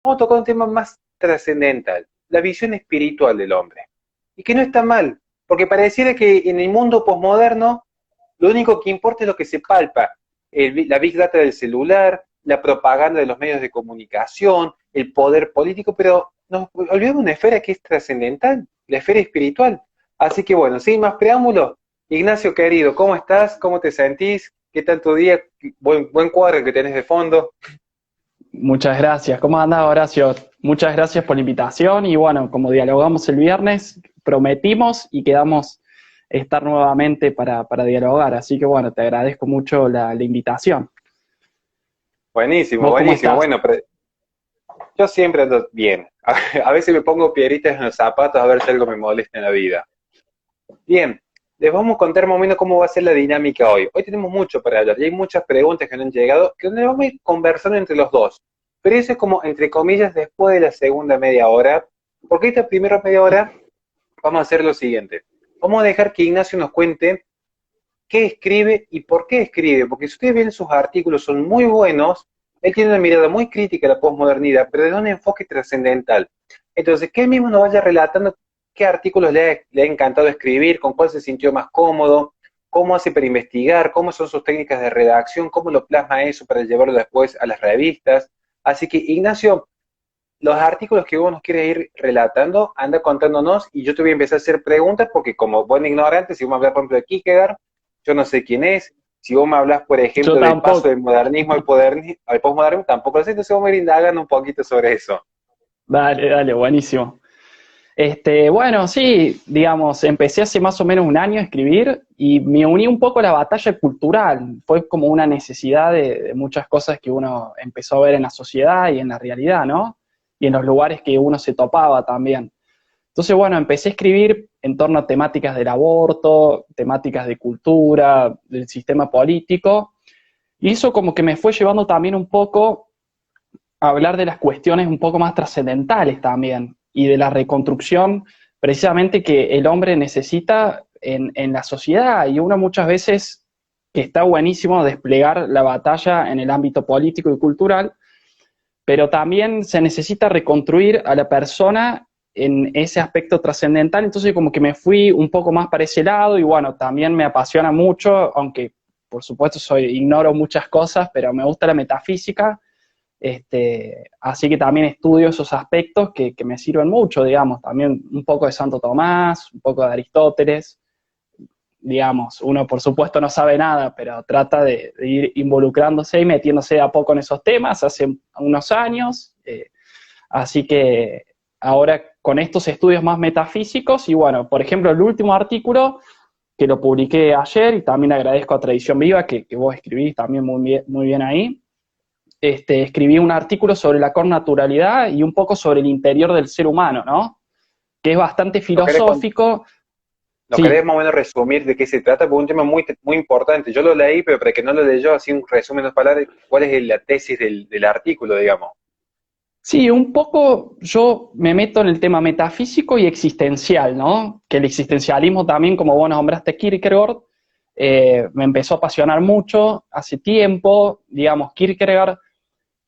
vamos a tocar un tema más trascendental, la visión espiritual del hombre. Y que no está mal, porque pareciera que en el mundo posmoderno lo único que importa es lo que se palpa, la big data del celular, la propaganda de los medios de comunicación, el poder político, pero nos olvidamos una esfera que es trascendental, la esfera espiritual. Así que bueno, sin más preámbulos, Ignacio querido, ¿cómo estás? ¿Cómo te sentís? ¿Qué tal tu día? Buen cuadro que tenés de fondo. Muchas gracias. ¿Cómo andás, Horacio? Muchas gracias por la invitación y bueno, como dialogamos el viernes, prometimos y quedamos estar nuevamente para dialogar. Así que bueno, te agradezco mucho la invitación. Buenísimo, ¿Vos cómo buenísimo. estás? Bueno, yo siempre ando bien. A veces me pongo piedritas en los zapatos a ver si algo me molesta en la vida. Bien, les vamos a contar más o menos cómo va a ser la dinámica hoy. Hoy tenemos mucho para hablar y hay muchas preguntas que no han llegado, que nos vamos a ir conversando entre los dos. Pero eso es como, entre comillas, después de la segunda media hora, porque esta primera media hora vamos a hacer lo siguiente. Vamos a dejar que Ignacio nos cuente qué escribe y por qué escribe, porque si ustedes ven sus artículos son muy buenos, él tiene una mirada muy crítica a la posmodernidad, pero de un enfoque trascendental. Entonces, que él mismo nos vaya relatando qué artículos le ha encantado escribir, con cuál se sintió más cómodo, cómo hace para investigar, cómo son sus técnicas de redacción, cómo lo plasma eso para llevarlo después a las revistas. Así que, Ignacio, los artículos que vos nos quieres ir relatando, anda contándonos y yo te voy a empezar a hacer preguntas porque como buen ignorante, si vos me hablas, por ejemplo, de Kierkegaard, yo no sé quién es. Si vos me hablas, por Yo ejemplo, del paso del tampoco. modernismo al posmodernismo, tampoco lo sé, entonces vamos a ir indagando un poquito sobre eso. Dale, dale, buenísimo. Bueno, sí, digamos, empecé hace más o menos un año a escribir y me uní un poco a la batalla cultural. Fue como una necesidad de muchas cosas que uno empezó a ver en la sociedad y en la realidad, ¿no? Y en los lugares que uno se topaba también. Entonces, bueno, empecé a escribir en torno a temáticas del aborto, temáticas de cultura, del sistema político, y eso como que me fue llevando también un poco a hablar de las cuestiones un poco más trascendentales también, y de la reconstrucción precisamente que el hombre necesita en la sociedad, y uno muchas veces que está buenísimo desplegar la batalla en el ámbito político y cultural, pero también se necesita reconstruir a la persona en ese aspecto trascendental, entonces como que me fui un poco más para ese lado y bueno, también me apasiona mucho, aunque por supuesto ignoro muchas cosas, pero me gusta la metafísica, así que también estudio esos aspectos que me sirven mucho, digamos, también un poco de Santo Tomás, un poco de Aristóteles, digamos, uno por supuesto no sabe nada, pero trata de ir involucrándose y metiéndose de a poco en esos temas hace unos años, así que ahora con estos estudios más metafísicos, y bueno, por ejemplo, el último artículo que lo publiqué ayer, y también agradezco a Tradición Viva, que vos escribís también muy bien ahí, escribí un artículo sobre la connaturalidad y un poco sobre el interior del ser humano, ¿no? Que es bastante ¿No querés, filosófico. no querés Sí, más o menos resumir de qué se trata? Porque es un tema muy, muy importante. Yo lo leí, pero para el que no lo leyó, así un resumen de dos palabras, ¿cuál es la tesis del artículo, digamos? sí, un poco yo me meto en el tema metafísico y existencial, ¿no? Que el existencialismo también, como vos nombraste Kierkegaard, me empezó a apasionar mucho hace tiempo. Digamos, Kierkegaard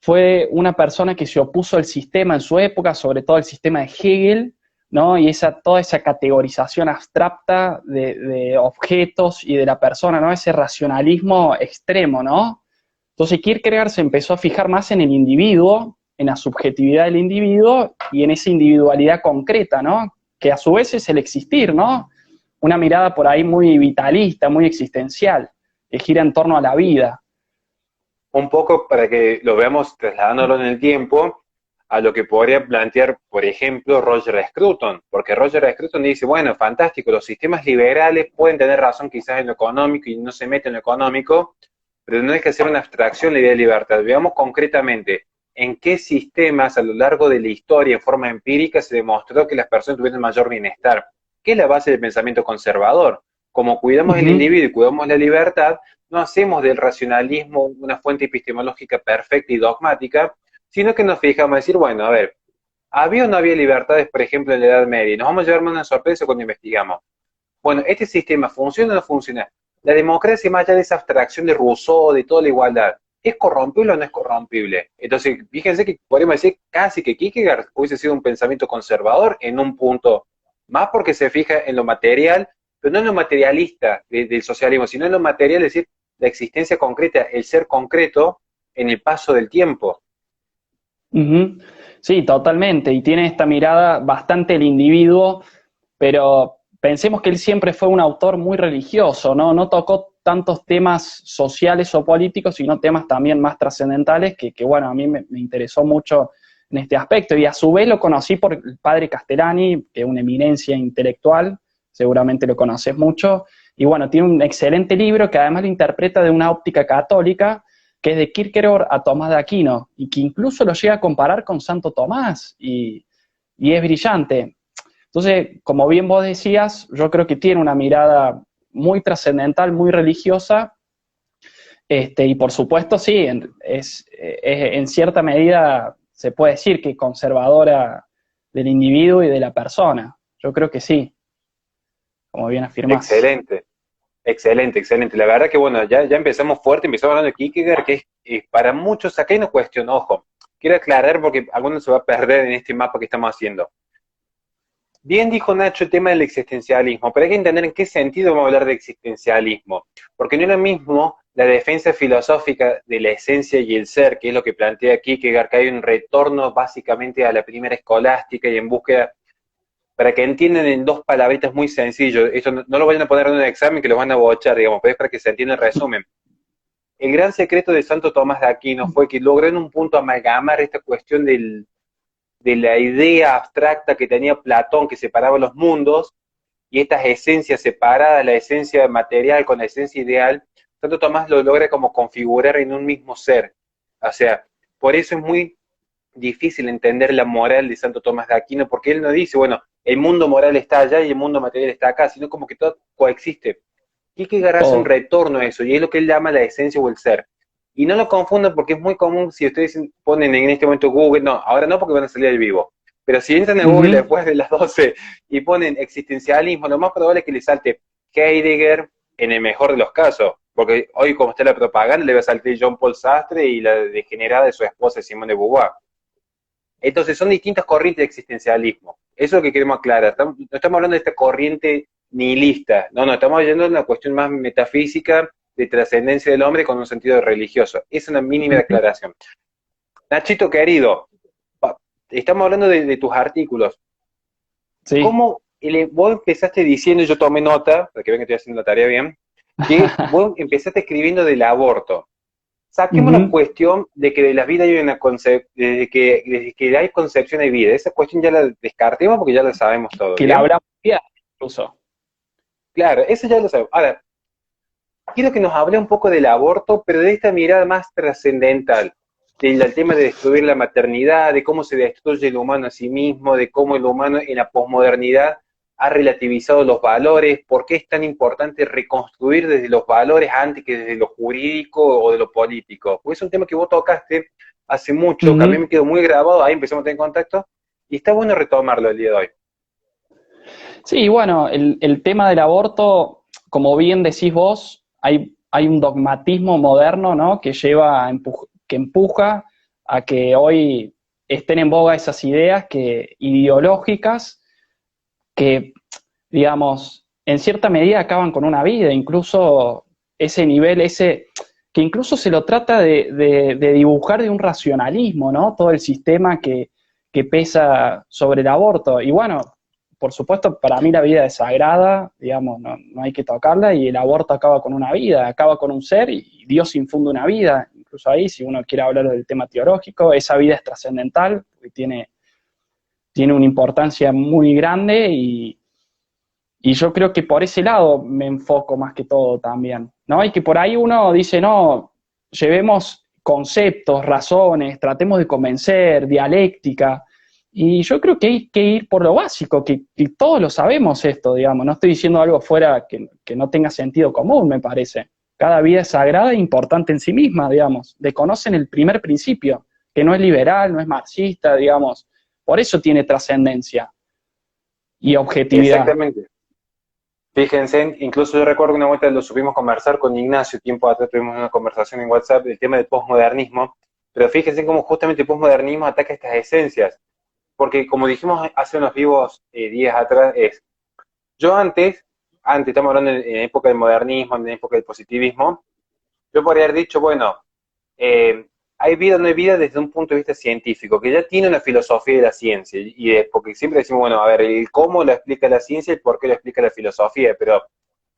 fue una persona que se opuso al sistema en su época, sobre todo al sistema de Hegel, ¿no? Y toda esa categorización abstracta de objetos y de la persona, ¿no? Ese racionalismo extremo, ¿no? Entonces Kierkegaard se empezó a fijar más en el individuo, en la subjetividad del individuo y en esa individualidad concreta, ¿no? Que a su vez es el existir, ¿no? Una mirada por ahí muy vitalista, muy existencial, que gira en torno a la vida. Un poco para que lo veamos trasladándolo en el tiempo a lo que podría plantear, por ejemplo, Roger Scruton, porque Roger Scruton dice, bueno, fantástico, los sistemas liberales pueden tener razón quizás en lo económico y no se meten en lo económico, pero no hay que hacer una abstracción la idea de libertad. Veamos concretamente en qué sistemas a lo largo de la historia en forma empírica se demostró que las personas tuvieron mayor bienestar, que es la base del pensamiento conservador. Como cuidamos el Ujú. individuo y cuidamos la libertad, no hacemos del racionalismo una fuente epistemológica perfecta y dogmática, sino que nos fijamos a decir, bueno, a ver, ¿había o no había libertades, por ejemplo, en la Edad Media? Y nos vamos a llevar una sorpresa cuando investigamos. Bueno, ¿este sistema funciona o no funciona? La democracia, más allá de esa abstracción de Rousseau, de toda la igualdad, ¿es corrompible o no es corrompible? Entonces, fíjense que podríamos decir casi que Kierkegaard hubiese sido un pensamiento conservador en un punto, más porque se fija en lo material, pero no en lo materialista del socialismo, sino en lo material, es decir, la existencia concreta, el ser concreto en el paso del tiempo. Ujú. Sí, totalmente. Y tiene esta mirada bastante del individuo, pero pensemos que él siempre fue un autor muy religioso, ¿no? No tocó tantos temas sociales o políticos, sino temas también más trascendentales, que bueno, a mí me interesó mucho en este aspecto. Y a su vez lo conocí por el padre Castellani, que es una eminencia intelectual, seguramente lo conoces mucho. Y bueno, tiene un excelente libro que además lo interpreta de una óptica católica, que es de Kierkegaard a Tomás de Aquino, y que incluso lo llega a comparar con Santo Tomás, y es brillante. Entonces, como bien vos decías, yo creo que tiene una mirada muy trascendental, muy religiosa, y por supuesto, sí, en cierta medida se puede decir que conservadora del individuo y de la persona. Yo creo que sí, como bien afirmás. Excelente. Excelente, excelente. La verdad que bueno, ya empezamos fuerte, empezamos hablando de Kierkegaard, que es para muchos, acá hay una cuestión, ojo, quiero aclarar porque algunos se va a perder en este mapa que estamos haciendo. Bien dijo Nacho el tema del existencialismo, pero hay que entender en qué sentido vamos a hablar de existencialismo, porque no es lo mismo la defensa filosófica de la esencia y el ser, que es lo que plantea Kierkegaard, que hay un retorno básicamente a la primera escolástica y en búsqueda, para que entiendan en dos palabritas muy sencillo, esto no lo vayan a poner en un examen que los van a bochar, digamos, pero es para que se entienda el resumen. El gran secreto de Santo Tomás de Aquino fue que logró en un punto amalgamar esta cuestión de la idea abstracta que tenía Platón que separaba los mundos y estas esencias separadas, la esencia material con la esencia ideal. Santo Tomás lo logra como configurar en un mismo ser. O sea, por eso es muy difícil entender la moral de Santo Tomás de Aquino, porque él no dice, bueno, el mundo moral está allá y el mundo material está acá, sino como que todo coexiste. Kierkegaard hace un Oh. retorno a eso, y es lo que él llama la esencia o el ser. Y no lo confundan porque es muy común si ustedes ponen en este momento Google, no, ahora no porque van a salir al vivo, pero si entran a Google Ujú. después de las 12 y ponen existencialismo, lo más probable es que les salte Heidegger en el mejor de los casos, porque hoy como está la propaganda le va a saltar John Paul Sartre y la degenerada de su esposa Simone de Beauvoir. Entonces son distintas corrientes de existencialismo. Eso es lo que queremos aclarar. No estamos hablando de esta corriente nihilista, no, estamos hablando de una cuestión más metafísica, de trascendencia del hombre con un sentido religioso. Es una mínima Ujú. aclaración. Nachito querido, estamos hablando de tus artículos. Sí. ¿Cómo vos empezaste diciendo, yo tomé nota, para que vean que estoy haciendo la tarea bien, que vos empezaste escribiendo del aborto? Saquemos la Ujú. cuestión de que de la vida hay una desde que hay concepción de vida. Esa cuestión ya la descartemos porque ya la sabemos todo, Que la ¿bien? hablamos bien, incluso. Claro, eso ya lo sabemos. Ahora, quiero que nos hable un poco del aborto, pero de esta mirada más trascendental, del tema de destruir la maternidad, de cómo se destruye el humano a sí mismo, de cómo el humano en la posmodernidad ha relativizado los valores, por qué es tan importante reconstruir desde los valores antes que desde lo jurídico o de lo político. Porque es un tema que vos tocaste hace mucho, que a mí Ujú. me quedó muy grabado, ahí empezamos a tener contacto, y está bueno retomarlo el día de hoy. Sí, bueno, el tema del aborto, como bien decís vos, hay un dogmatismo moderno, ¿no? Que que empuja a que hoy estén en boga esas ideas ideológicas que, digamos, en cierta medida acaban con una vida, incluso ese nivel, que incluso se lo trata de dibujar de un racionalismo, ¿no? Todo el sistema que pesa sobre el aborto. Y bueno, por supuesto, para mí la vida es sagrada, digamos, no hay que tocarla, y el aborto acaba con una vida, acaba con un ser, y Dios infunde una vida. Incluso ahí, si uno quiere hablar del tema teológico, esa vida es trascendental, porque tiene una importancia muy grande, y yo creo que por ese lado me enfoco más que todo también, ¿no? Y que por ahí uno dice, no, llevemos conceptos, razones, tratemos de convencer, dialéctica, y yo creo que hay que ir por lo básico, que todos lo sabemos esto, digamos, no estoy diciendo algo fuera que no tenga sentido común, me parece. Cada vida es sagrada e importante en sí misma, digamos, desconocen el primer principio, que no es liberal, no es marxista, digamos, por eso tiene trascendencia y objetividad. Exactamente. Fíjense, incluso yo recuerdo que una vuelta lo supimos conversar con Ignacio, tiempo atrás tuvimos una conversación en WhatsApp del tema del posmodernismo, pero fíjense cómo justamente el posmodernismo ataca estas esencias, porque como dijimos hace unos vivos días atrás, yo antes estamos hablando en época del modernismo, en época del positivismo, yo podría haber dicho, bueno, hay vida o no hay vida desde un punto de vista científico, que ya tiene una filosofía de la ciencia, porque siempre decimos, bueno, a ver, el cómo lo explica la ciencia y el por qué lo explica la filosofía, pero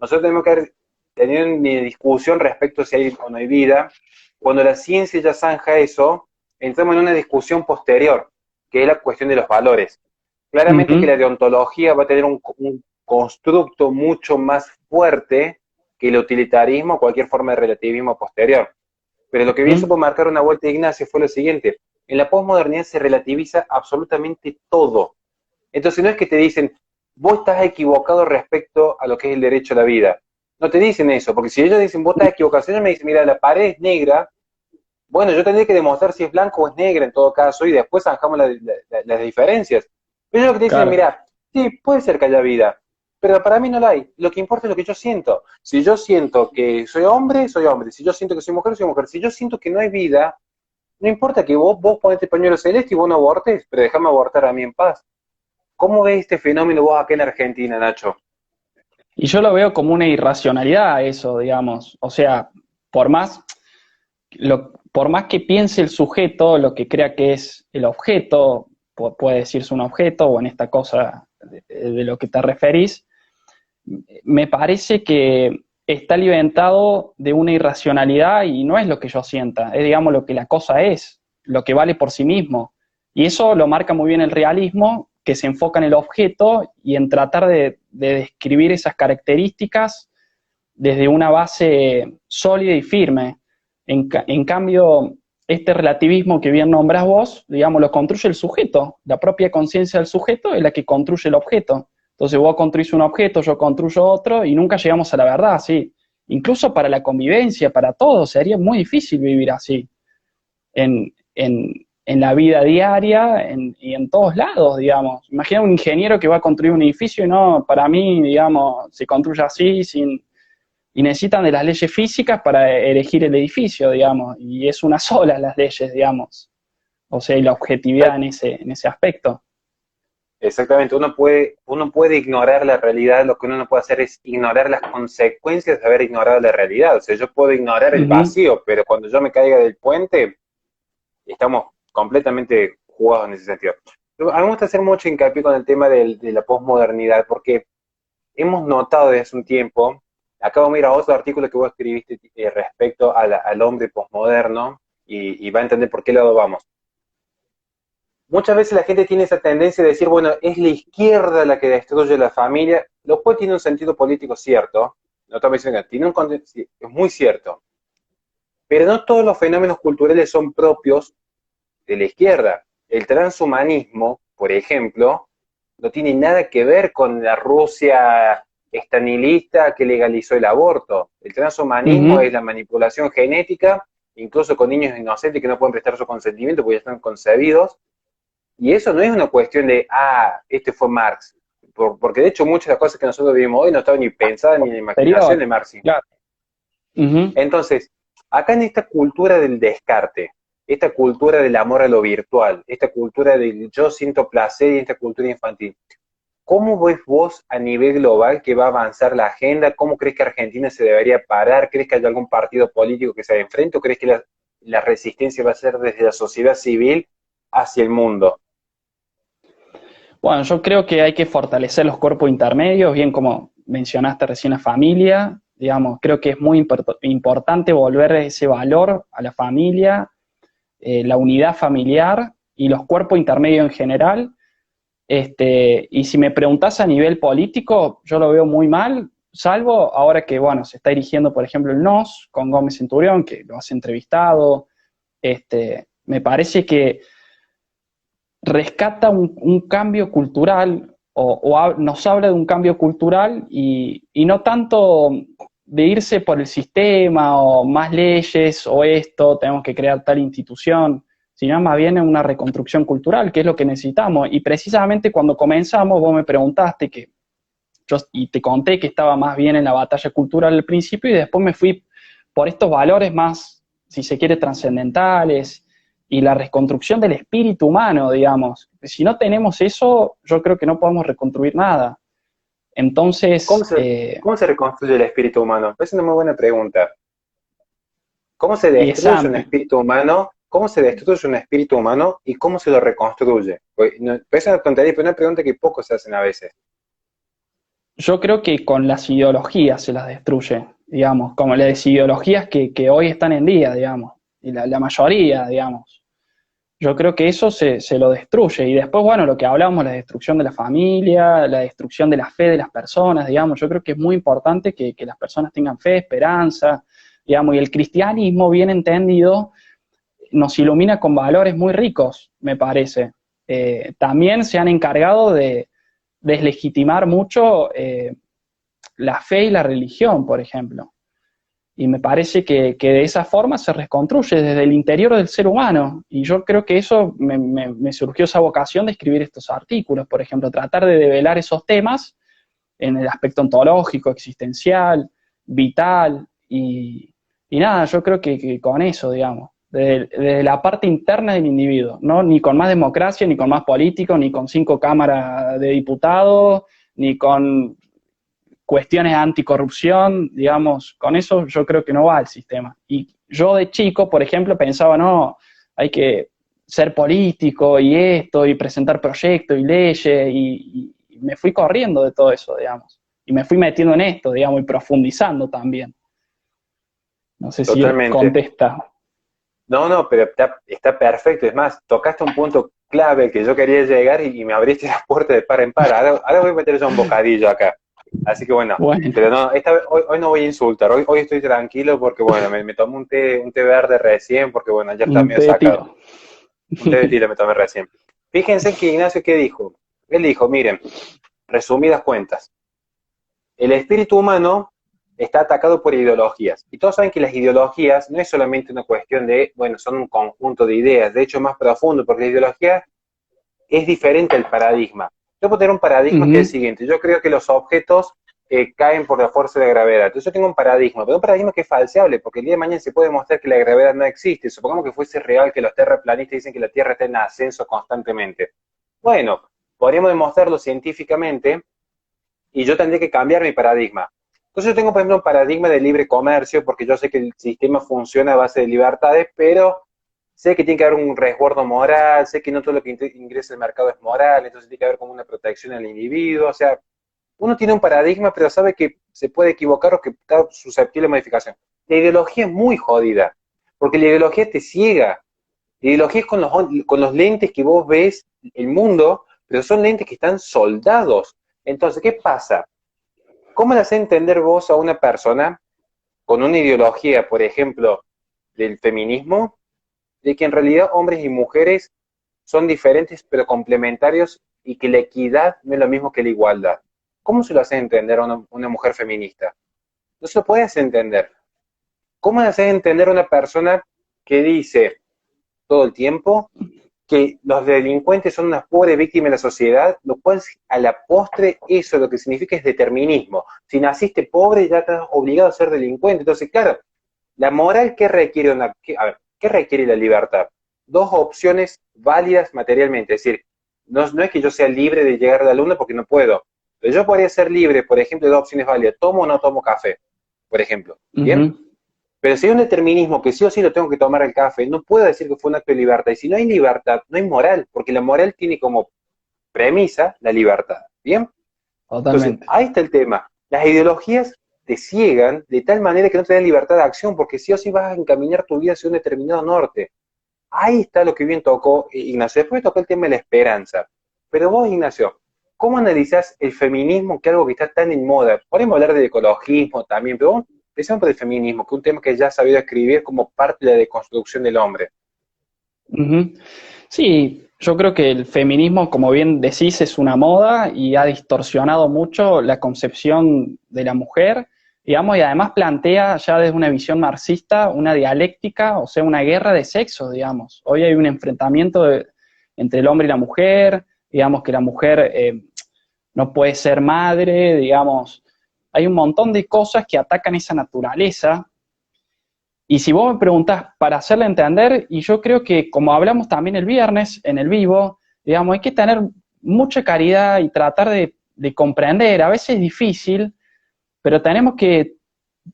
nosotros tenemos que tener una discusión respecto a si hay o no hay vida. Cuando la ciencia ya zanja eso, entramos en una discusión posterior, que es la cuestión de los valores. Claramente que Ujú, la deontología va a tener un constructo mucho más fuerte que el utilitarismo o cualquier forma de relativismo posterior. Pero lo que bien ujú. supo marcar una vuelta de Ignacio fue lo siguiente: en la posmodernidad se relativiza absolutamente todo. Entonces no es que te dicen, vos estás equivocado respecto a lo que es el derecho a la vida. No te dicen eso, porque si ellos dicen, vos estás equivocado, si ellos me dicen, mira, la pared es negra, bueno, yo tendría que demostrar si es blanco o es negra en todo caso, y después zanjamos las diferencias. Pero ellos lo que te dicen, Claro. mira, sí, puede ser que haya vida, pero para mí no la hay. Lo que importa es lo que yo siento. Si yo siento que soy hombre, soy hombre. Si yo siento que soy mujer, soy mujer. Si yo siento que no hay vida, no importa que vos ponete pañuelo celeste y vos no abortes, pero déjame abortar a mí en paz. ¿Cómo ves este fenómeno vos acá en Argentina, Nacho? Y yo lo veo como una irracionalidad eso, digamos. O sea, por más, por más que piense el sujeto, lo que crea que es el objeto, puede decirse un objeto, o en esta cosa de lo que te referís, me parece que está alimentado de una irracionalidad y no es lo que yo sienta, es digamos lo que la cosa es, lo que vale por sí mismo. Y eso lo marca muy bien el realismo, que se enfoca en el objeto y en tratar de describir esas características desde una base sólida y firme. En cambio, este relativismo que bien nombras vos, digamos, lo construye el sujeto. La propia conciencia del sujeto es la que construye el objeto. Entonces vos construís un objeto, yo construyo otro y nunca llegamos a la verdad, ¿sí? Incluso para la convivencia, para todo, sería muy difícil vivir así en la vida diaria y en todos lados, digamos. Imagina un ingeniero que va a construir un edificio y no, para mí, digamos, se construye así y necesitan de las leyes físicas para elegir el edificio, digamos, y es una sola las leyes, digamos. O sea, y la objetividad en ese aspecto. Exactamente, uno puede ignorar la realidad, lo que uno no puede hacer es ignorar las consecuencias de haber ignorado la realidad. O sea, yo puedo ignorar el Ujú. vacío, pero cuando yo me caiga del puente, estamos completamente jugados en ese sentido. A mí me gusta hacer mucho hincapié con el tema de la posmodernidad, porque hemos notado desde hace un tiempo, acabo de mirar otro artículo que vos escribiste respecto al hombre posmoderno, y va a entender por qué lado vamos. Muchas veces la gente tiene esa tendencia de decir, bueno, es la izquierda la que destruye la familia, lo cual tiene un sentido político cierto, no estamos diciendo que tiene sí, es muy cierto, pero no todos los fenómenos culturales son propios de la izquierda. El transhumanismo, por ejemplo, no tiene nada que ver con la Rusia estanilista que legalizó el aborto. El transhumanismo Ujú. es la manipulación genética, incluso con niños inocentes que no pueden prestar su consentimiento porque ya están concebidos. Y eso no es una cuestión de, este fue Marx. Porque de hecho muchas de las cosas que nosotros vivimos hoy no estaban ni pensadas ni en la imaginación Posterior, de Marxismo. claro. Ujú. Entonces, acá en esta cultura del descarte, esta cultura del amor a lo virtual, esta cultura del yo siento placer y esta cultura infantil, ¿cómo ves vos a nivel global que va a avanzar la agenda? ¿Cómo crees que Argentina se debería parar? ¿Crees que hay algún partido político que se enfrente o crees que la resistencia va a ser desde la sociedad civil hacia el mundo? Bueno, yo creo que hay que fortalecer los cuerpos intermedios, bien como mencionaste recién la familia, digamos, creo que es muy importante volver ese valor a la familia, la unidad familiar y los cuerpos intermedios en general. Y si me preguntás a nivel político, yo lo veo muy mal, salvo ahora que, bueno, se está erigiendo, por ejemplo, el NOS con Gómez Centurión, que lo has entrevistado. Me parece que rescata un cambio cultural nos habla de un cambio cultural y no tanto de irse por el sistema o más leyes o esto, tenemos que crear tal institución, sino más bien en una reconstrucción cultural, que es lo que necesitamos. Y precisamente cuando comenzamos, vos me preguntaste que y te conté que estaba más bien en la batalla cultural al principio y después me fui por estos valores más, si se quiere, trascendentales y la reconstrucción del espíritu humano, digamos. Si no tenemos eso, yo creo que no podemos reconstruir nada. ¿Cómo Entonces, se, cómo se reconstruye el espíritu humano? Es una muy buena pregunta. ¿Cómo se y destruye esa, un espíritu humano? ¿Cómo se destruye un espíritu humano y cómo se lo reconstruye? Pues, no, es una tontería, pero es una pregunta que pocos se hacen a veces. yo creo que con las ideologías se las destruye, digamos, como las ideologías que hoy están en día, digamos, y la mayoría, digamos. Yo creo que eso se lo destruye. Y después, bueno, lo que hablamos, la destrucción de la familia, la destrucción de la fe de las personas, digamos, yo creo que es muy importante que las personas tengan fe, esperanza, digamos, y el cristianismo, bien entendido, nos ilumina con valores muy ricos, me parece. También se han encargado de deslegitimar mucho la fe y la religión, por ejemplo. Y me parece que de esa forma se reconstruye desde el interior del ser humano. Y yo creo que eso me surgió esa vocación de escribir estos artículos, por ejemplo, tratar de develar esos temas en el aspecto ontológico, existencial, vital, y nada, yo creo que con eso, digamos, desde la parte interna del individuo, ¿no? Ni con más democracia, ni con más políticos, ni con 5 cámaras de diputados, ni con cuestiones anticorrupción, digamos, con eso yo creo que no va el sistema. Y yo de chico, por ejemplo, pensaba, no, hay que ser político y esto, y presentar proyectos y leyes, y me fui corriendo de todo eso, digamos. Y me fui metiendo en esto, digamos, y profundizando también. No sé si Totalmente. contesta. No, no, pero está perfecto. Es más, tocaste un punto clave que yo quería llegar y me abriste la puerta de par en par. Ahora voy a meter yo un bocadillo acá. Así que bueno, Bueno, pero no, hoy no voy a insultar. Hoy estoy tranquilo porque bueno, me tomé un té verde recién porque bueno, ya está un medio té de sacado. tiro. Un té de tila me tomé recién. Fíjense que Ignacio, ¿qué dijo? Él dijo, miren, resumidas cuentas, el espíritu humano está atacado por ideologías. Y todos saben que las ideologías no es solamente una cuestión de, bueno, son un conjunto de ideas, de hecho es más profundo, porque la ideología es diferente al paradigma. Yo puedo tener un paradigma que es el Ujú. siguiente, yo creo que los objetos caen por la fuerza de la gravedad. Entonces yo tengo un paradigma, pero un paradigma que es falseable, porque el día de mañana se puede demostrar que la gravedad no existe. Supongamos que fuese real que los terraplanistas dicen que la Tierra está en ascenso constantemente. Bueno, podríamos demostrarlo científicamente y yo tendría que cambiar mi paradigma. Entonces yo tengo, por ejemplo, un paradigma de libre comercio, porque yo sé que el sistema funciona a base de libertades, pero sé que tiene que haber un resguardo moral, sé que no todo lo que ingresa al mercado es moral, entonces tiene que haber como una protección al individuo, o sea, uno tiene un paradigma, pero sabe que se puede equivocar o que está susceptible a modificación. La ideología es muy jodida, porque la ideología te ciega. La ideología es con los lentes que vos ves el mundo, pero son lentes que están soldados. Entonces, ¿qué pasa? ¿Cómo le haces entender vos a una persona con una ideología, por ejemplo, del feminismo, de que en realidad hombres y mujeres son diferentes pero complementarios y que la equidad no es lo mismo que la igualdad? ¿Cómo se lo haces entender a una mujer feminista? No se lo puedes entender. ¿Cómo le haces entender a una persona que dice todo el tiempo que los delincuentes son unas pobres víctimas de la sociedad, lo cual a la postre eso lo que significa es determinismo? Si naciste pobre ya estás obligado a ser delincuente. Entonces, claro, la moral que requiere a ver, ¿qué requiere la libertad? Dos opciones válidas materialmente, es decir, no es que yo sea libre de llegar a la luna porque no puedo, pero yo podría ser libre, por ejemplo, de dos opciones válidas, tomo o no tomo café, por ejemplo, ¿bien? Ujú. Pero si hay un determinismo que sí o sí lo tengo que tomar el café, no puedo decir que fue un acto de libertad. Y si no hay libertad, no hay moral, porque la moral tiene como premisa la libertad. ¿Bien? Entonces, Totalmente. ahí está el tema. Las ideologías te ciegan de tal manera que no te dan libertad de acción, porque sí o sí vas a encaminar tu vida hacia un determinado norte. Ahí está lo que bien tocó Ignacio. Después tocó el tema de la esperanza. Pero vos, Ignacio, ¿cómo analizás el feminismo, que es algo que está tan en moda? Podemos hablar de ecologismo también, pero vos empecemos por el feminismo, que es un tema que ya has sabido escribir como parte de la deconstrucción del hombre. Ujú. Sí, yo creo que el feminismo, como bien decís, es una moda y ha distorsionado mucho la concepción de la mujer, digamos, y además plantea ya desde una visión marxista una dialéctica, o sea, una guerra de sexos, digamos. Hoy hay un enfrentamiento entre el hombre y la mujer, digamos que la mujer no puede ser madre, digamos, hay un montón de cosas que atacan esa naturaleza. Y si vos me preguntás para hacerle entender, y yo creo que como hablamos también el viernes en el vivo, digamos, hay que tener mucha caridad y tratar de comprender, a veces es difícil, pero tenemos que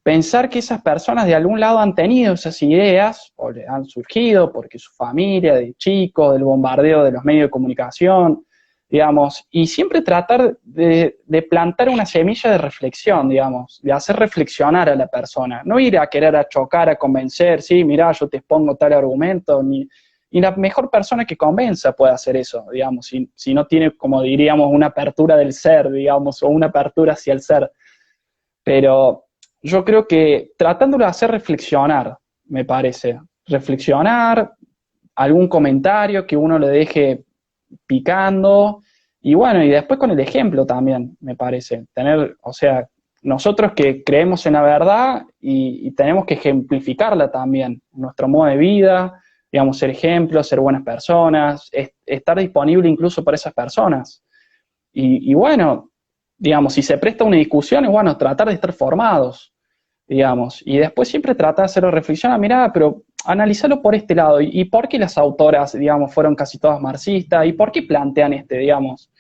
pensar que esas personas de algún lado han tenido esas ideas, o le han surgido porque su familia, de chicos, del bombardeo de los medios de comunicación, digamos, y siempre tratar de plantar una semilla de reflexión, digamos, de hacer reflexionar a la persona, no ir a querer a chocar, a convencer, sí, mirá, yo te expongo tal argumento, y la mejor persona que convenza puede hacer eso, digamos, si no tiene, como diríamos, una apertura del ser, digamos, o una apertura hacia el ser. Pero yo creo que tratándolo de hacer reflexionar, me parece, reflexionar, algún comentario que uno le deje picando, y bueno, y después con el ejemplo también, me parece, tener, o sea, nosotros que creemos en la verdad y tenemos que ejemplificarla también, nuestro modo de vida, digamos, ser ejemplos, ser buenas personas, estar disponible incluso para esas personas. Y bueno, digamos, si se presta una discusión, es bueno, tratar de estar formados, digamos, y después siempre trata de hacerlo reflexionar, mirá, pero analizarlo por este lado, y por qué las autoras, digamos, fueron casi todas marxistas, y por qué plantean digamos,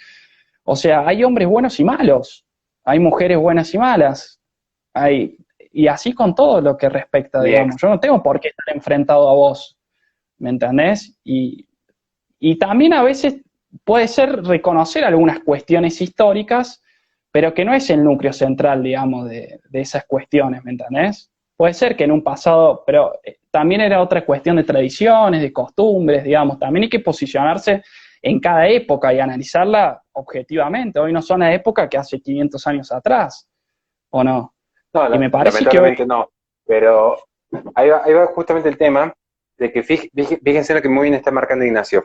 o sea, hay hombres buenos y malos, hay mujeres buenas y malas, y así con todo lo que respecta, Bien. digamos, yo no tengo por qué estar enfrentado a vos, ¿me entendés? Y también a veces puede ser reconocer algunas cuestiones históricas, pero que no es el núcleo central, digamos, de esas cuestiones, ¿me entendés? Puede ser que en un pasado, pero también era otra cuestión de tradiciones, de costumbres, digamos, también hay que posicionarse en cada época y analizarla objetivamente. Hoy no son la época que hace 500 años atrás, ¿o no? No, Y me parece que hoy... lamentablemente no. Pero ahí va justamente el tema de que fíjense lo que muy bien está marcando Ignacio.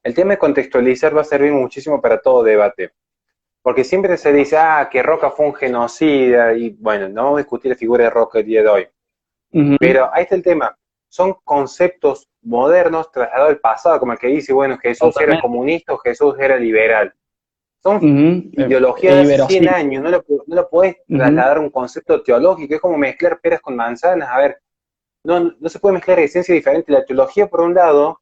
El tema de contextualizar va a servir muchísimo para todo debate. Porque siempre se dice, que Roca fue un genocida, y bueno, no vamos a discutir la figura de Roca el día de hoy. Ujú, Pero ahí está el tema. Son conceptos modernos trasladados al pasado, como el que dice, bueno, Jesús era totalmente. comunista o Jesús era liberal. Son Ujú, ideologías de hace 100 inverosímil. años, no lo podés Ujú, trasladar a un concepto teológico, es como mezclar peras con manzanas. A ver, no se puede mezclar esencia diferente. La teología por un lado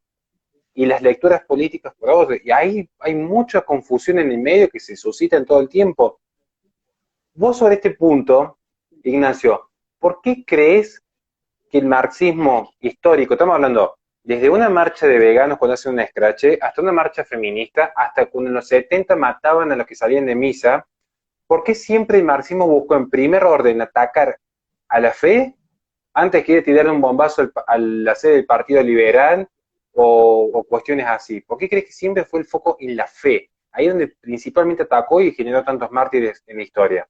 y las lecturas políticas por otro. Y ahí hay mucha confusión en el medio que se suscita en todo el tiempo. Vos sobre este punto, Ignacio, ¿por qué crees que el marxismo histórico, estamos hablando desde una marcha de veganos cuando hacen un escrache, hasta una marcha feminista, hasta cuando en los 70 mataban a los que salían de misa, ¿por qué siempre el marxismo buscó en primer orden atacar a la fe antes que tirarle un bombazo a la sede del Partido Liberal o cuestiones así? ¿Por qué crees que siempre fue el foco en la fe? Ahí es donde principalmente atacó y generó tantos mártires en la historia.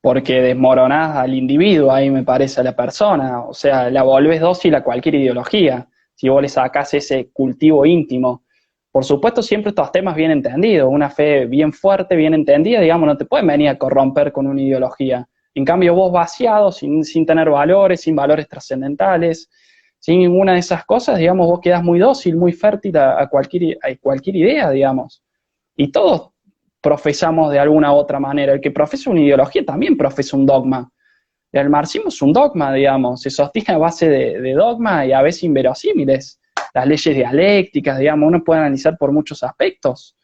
porque desmoronás al individuo, ahí me parece, a la persona, o sea, la volvés dócil a cualquier ideología, si vos le sacás ese cultivo íntimo. Por supuesto, siempre estos temas bien entendidos, una fe bien fuerte, bien entendida, digamos, no te pueden venir a corromper con una ideología. En cambio, vos vaciado, sin tener valores, sin valores trascendentales, sin ninguna de esas cosas, digamos, vos quedás muy dócil, muy fértil a cualquier idea, digamos. Y todos profesamos de alguna u otra manera. El que profesa una ideología también profesa un dogma. El marxismo es un dogma, digamos, se sostiene a base de dogma y a veces inverosímiles. Las leyes dialécticas, digamos, uno puede analizar por muchos aspectos.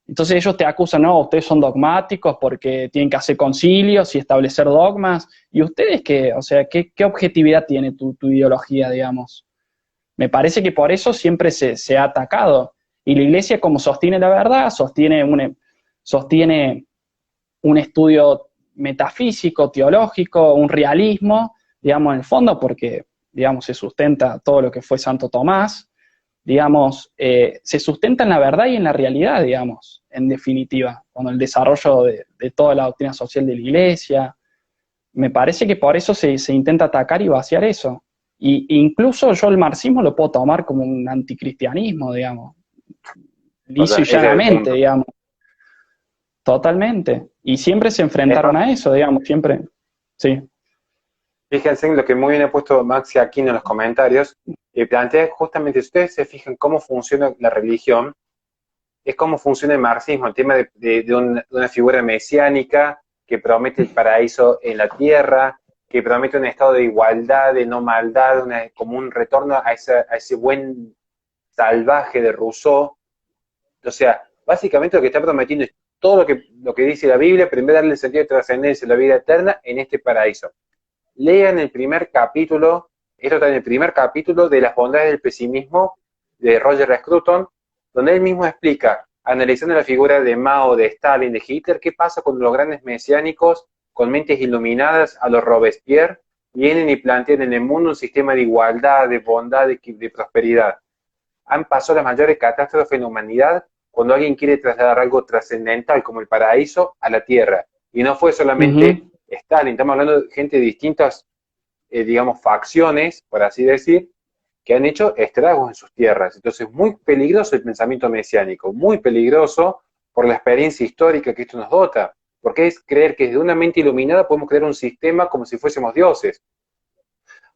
Entonces ellos te acusan, no, ustedes son dogmáticos porque tienen que hacer concilios y establecer dogmas. ¿Y ustedes qué? O sea, ¿qué objetividad tiene tu ideología, digamos? Me parece que por eso siempre se ha atacado. Y la iglesia, como sostiene la verdad, sostiene un estudio metafísico, teológico, un realismo, digamos, en el fondo, porque, digamos, se sustenta todo lo que fue Santo Tomás, digamos, se sustenta en la verdad y en la realidad, digamos, en definitiva, con el desarrollo de toda la doctrina social de la iglesia. Me parece que por eso se intenta atacar y vaciar eso. Incluso yo el marxismo lo puedo tomar como un anticristianismo, digamos, O sea, liso y ese es el llanamente, punto. digamos. Totalmente. Y siempre se Es enfrentaron más, a eso, digamos, siempre. Sí. fíjense en lo que muy bien ha puesto Maxi aquí en los comentarios, y plantea justamente, si ustedes se fijan cómo funciona la religión, es cómo funciona el marxismo, el tema de una figura mesiánica que promete el paraíso en la tierra, que promete un estado de igualdad, de no maldad, como un retorno a ese buen salvaje de Rousseau. O sea, básicamente lo que está prometiendo es todo lo que dice la Biblia, pero en vez de darle el sentido de trascendencia, la vida eterna, en este paraíso. Lean el primer capítulo, esto está en el primer capítulo de Las bondades del pesimismo, de Roger Scruton, donde él mismo explica, analizando la figura de Mao, de Stalin, de Hitler, qué pasa cuando los grandes mesiánicos, con mentes iluminadas a los Robespierre, vienen y plantean en el mundo un sistema de igualdad, de bondad, de prosperidad. Han pasado las mayores catástrofes en la humanidad cuando alguien quiere trasladar algo trascendental como el paraíso a la tierra. Y no fue solamente Stalin, estamos hablando de gente de distintas, digamos, facciones, por así decir, que han hecho estragos en sus tierras. Entonces, muy peligroso el pensamiento mesiánico, muy peligroso por la experiencia histórica que esto nos dota, porque es creer que desde una mente iluminada podemos crear un sistema como si fuésemos dioses.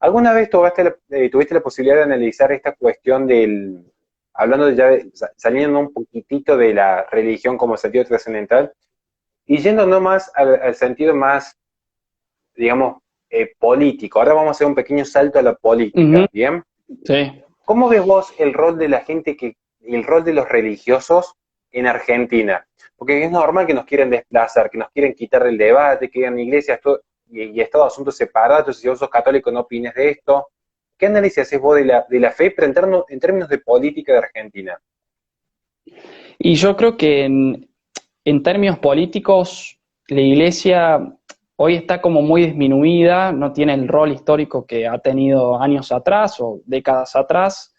¿Alguna vez tuviste la posibilidad de analizar esta cuestión hablando saliendo un poquitito de la religión como sentido trascendental, y yendo no más al sentido más, digamos, político? Ahora vamos a hacer un pequeño salto a la política, ¿bien? Sí. ¿Cómo ves vos el rol de la gente, el rol de los religiosos en Argentina? Porque es normal que nos quieren desplazar, que nos quieren quitar del debate, que digan iglesias y Estado asuntos separados, si vos sos católico no opines de esto. ¿Qué análisis haces vos de la fe, pero en términos de política de Argentina? Y yo creo que en términos políticos, la iglesia hoy está como muy disminuida, no tiene el rol histórico que ha tenido años atrás o décadas atrás.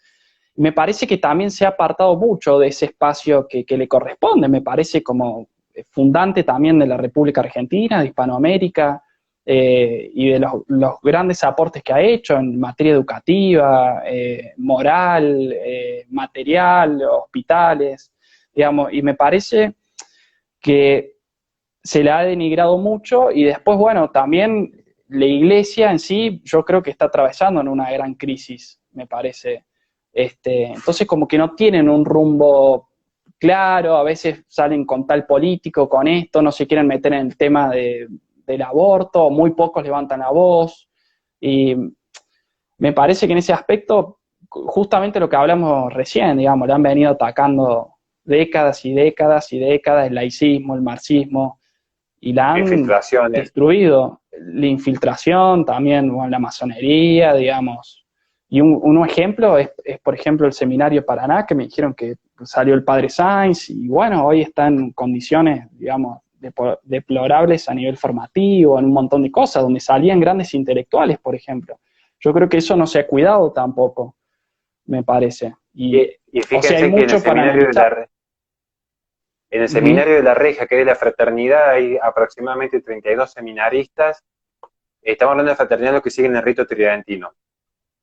Me parece que también se ha apartado mucho de ese espacio que le corresponde, me parece como fundante también de la República Argentina, de Hispanoamérica, y de los grandes aportes que ha hecho en materia educativa, moral, material, hospitales, digamos, y me parece que se le ha denigrado mucho y después, bueno, también la iglesia en sí, yo creo que está atravesando en una gran crisis, me parece. Entonces como que no tienen un rumbo claro, a veces salen con tal político, con esto, no se quieren meter en el tema del aborto, muy pocos levantan la voz, y me parece que en ese aspecto, justamente lo que hablamos recién, digamos, le han venido atacando décadas y décadas y décadas el laicismo, el marxismo, y la han Infiltraciones. destruido. La infiltración también, bueno, la masonería, digamos. Y un ejemplo por ejemplo, el seminario Paraná, que me dijeron que salió el padre Sainz, y bueno, hoy está en condiciones, digamos, deplorables a nivel formativo, en un montón de cosas, donde salían grandes intelectuales, por ejemplo. Yo creo que eso no se ha cuidado tampoco, me parece. Y O sea, hay fíjense que mucho para analizar. en el Ujú, seminario de la Regia, que es de la fraternidad, hay aproximadamente 32 seminaristas. Estamos hablando de fraternidad, los que siguen el rito tridentino.